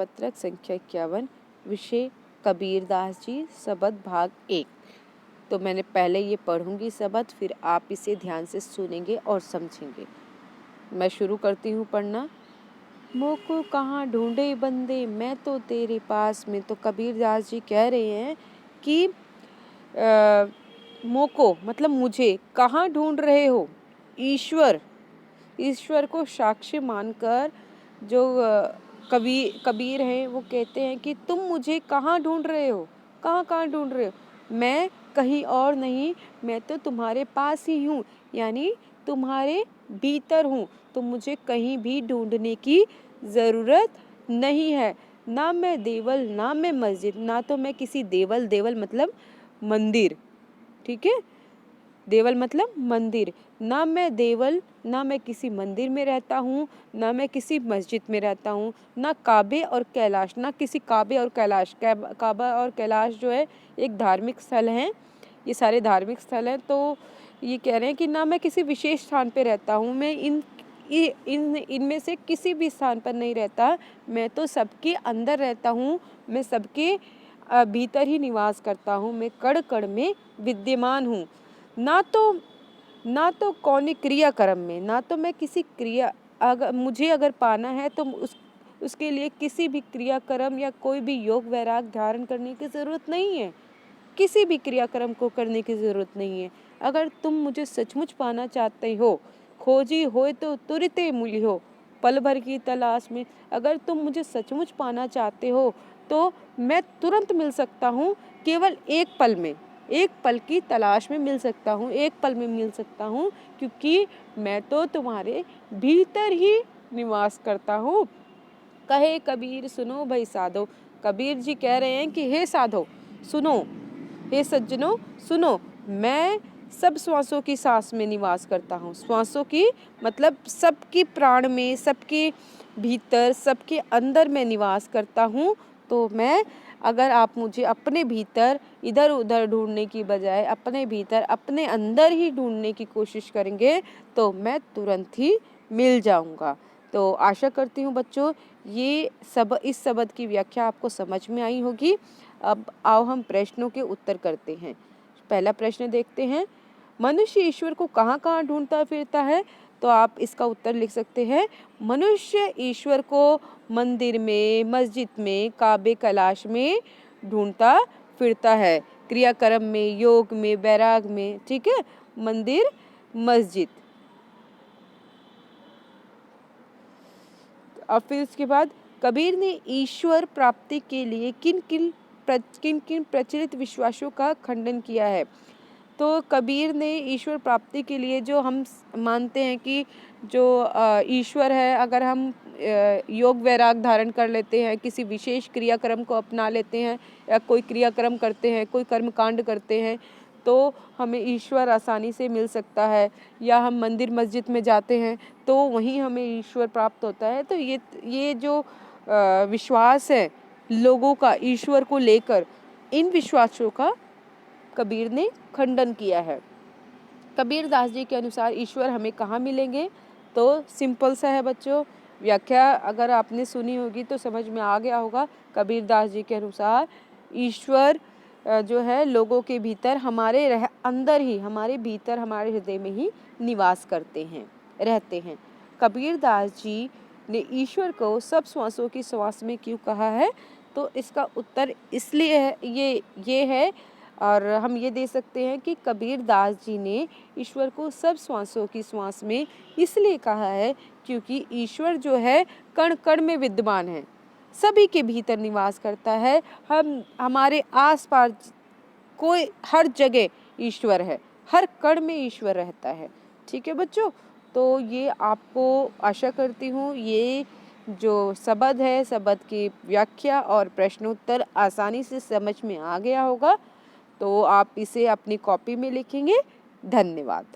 पत्रक संख्या 51, विषय कबीरदास जी, शब्द भाग 1। तो मैंने पहले ये पढ़ूंगी शब्द, फिर आप इसे ध्यान से सुनेंगे और समझेंगे। मैं शुरू करती हूँ पढ़ना। मोको कहाँ ढूंढे बंदे, मैं तो तेरे पास में। तो कबीरदास जी कह रहे हैं कि मोको मतलब मुझे, कहाँ ढूंढ रहे हो? ईश्वर को साक्षी मानकर जो कबीर हैं वो कहते हैं कि तुम मुझे कहाँ ढूंढ रहे हो, कहाँ ढूंढ रहे हो? मैं कहीं और नहीं, मैं तो तुम्हारे पास ही हूँ, यानी तुम्हारे भीतर हूँ। तो मुझे कहीं भी ढूंढने की ज़रूरत नहीं है। ना मैं देवल, ना मैं मस्जिद, ना तो मैं किसी देवल मतलब मंदिर, ठीक है, देवल मतलब मंदिर। ना मैं देवल, ना मैं किसी मंदिर में रहता हूँ, ना मैं किसी मस्जिद में रहता हूँ, ना काबे और कैलाश, ना किसी काबे और कैलाश। काबा और कैलाश जो है एक धार्मिक स्थल हैं, ये सारे धार्मिक स्थल हैं। तो ये कह रहे हैं कि ना मैं किसी विशेष स्थान पे रहता हूँ, मैं इनमें से किसी भी स्थान पर नहीं रहता, मैं तो सबके अंदर रहता हूँ, मैं सबके भीतर ही निवास करता हूँ, मैं कण कण में विद्यमान हूँ। ना तो कौन क्रिया कर्म में, ना तो मैं किसी क्रिया, अगर पाना है तो उसके लिए किसी भी क्रिया कर्म या कोई भी योग वैराग धारण करने की ज़रूरत नहीं है। किसी भी क्रियाक्रम को करने की ज़रूरत नहीं है। अगर तुम मुझे सचमुच पाना चाहते हो, खोजी होए तो तुरते मिली हो, पल भर की तलाश में। अगर तुम मुझे सचमुच पाना चाहते हो तो मैं तुरंत मिल सकता हूँ, केवल एक पल में, एक पल की तलाश में मिल सकता हूँ, एक पल में मिल सकता हूँ, क्योंकि मैं तो तुम्हारे भीतर ही निवास करता हूँ। कहे कबीर सुनो भाई साधो। कबीर जी कह रहे हैं कि हे साधो सुनो, हे सज्जनों सुनो, मैं सब श्वासों की सांस में निवास करता हूँ। श्वासों की मतलब सबकी प्राण में, सबके भीतर, सबके अंदर मैं निवास करता हूँ। तो मैं, अगर आप मुझे अपने भीतर इधर उधर ढूंढने की बजाय अपने भीतर, अपने अंदर ही ढूंढने की कोशिश करेंगे तो मैं तुरंत ही मिल जाऊँगा। तो आशा करती हूँ बच्चों इस शब्द की व्याख्या आपको समझ में आई होगी। अब आओ हम प्रश्नों के उत्तर करते हैं। पहला प्रश्न देखते हैं, मनुष्य ईश्वर को कहाँ कहाँ ढूंढता फिरता है? तो आप इसका उत्तर लिख सकते हैं, मनुष्य ईश्वर को मंदिर में, मस्जिद में, काबे कैलाश में ढूंढता फिरता है। क्रियाक्रम में, योग में, वैराग में, ठीक है, मंदिर, मस्जिद। अब फिर इसके बाद, कबीर ने ईश्वर प्राप्ति के लिए किन किन प्रचलित विश्वासों का खंडन किया है? तो कबीर ने ईश्वर प्राप्ति के लिए जो हम मानते हैं कि जो ईश्वर है, अगर हम योग वैराग धारण कर लेते हैं, किसी विशेष क्रियाक्रम को अपना लेते हैं, या कोई क्रियाक्रम करते हैं, कोई कर्मकांड करते हैं, तो हमें ईश्वर आसानी से मिल सकता है। या हम मंदिर मस्जिद में जाते हैं तो वहीं हमें ईश्वर प्राप्त होता है। तो ये जो विश्वास है लोगों का ईश्वर को लेकर, इन विश्वासों का कबीर ने खंडन किया है। कबीरदास जी के अनुसार ईश्वर हमें कहाँ मिलेंगे? तो सिंपल सा है बच्चों, व्याख्या अगर आपने सुनी होगी तो समझ में आ गया होगा। कबीरदास जी के अनुसार ईश्वर जो है लोगों के भीतर, अंदर ही, हमारे भीतर, हमारे हृदय में ही निवास करते हैं, रहते हैं। कबीरदास जी ने ईश्वर को सब श्वासों की श्वास में क्यों कहा है? तो इसका उत्तर इसलिए है, ये है, और हम ये दे सकते हैं कि कबीरदास जी ने ईश्वर को सब श्वासों की श्वास में इसलिए कहा है क्योंकि ईश्वर जो है कण कण में विद्यमान है, सभी के भीतर निवास करता है। हमारे आसपास कोई, हर जगह ईश्वर है, हर कण में ईश्वर रहता है। ठीक है बच्चों, तो ये आपको, आशा करती हूँ ये जो शब्द है, शब्द की व्याख्या और प्रश्नोत्तर आसानी से समझ में आ गया होगा। तो आप इसे अपनी कॉपी में लिखेंगे। धन्यवाद।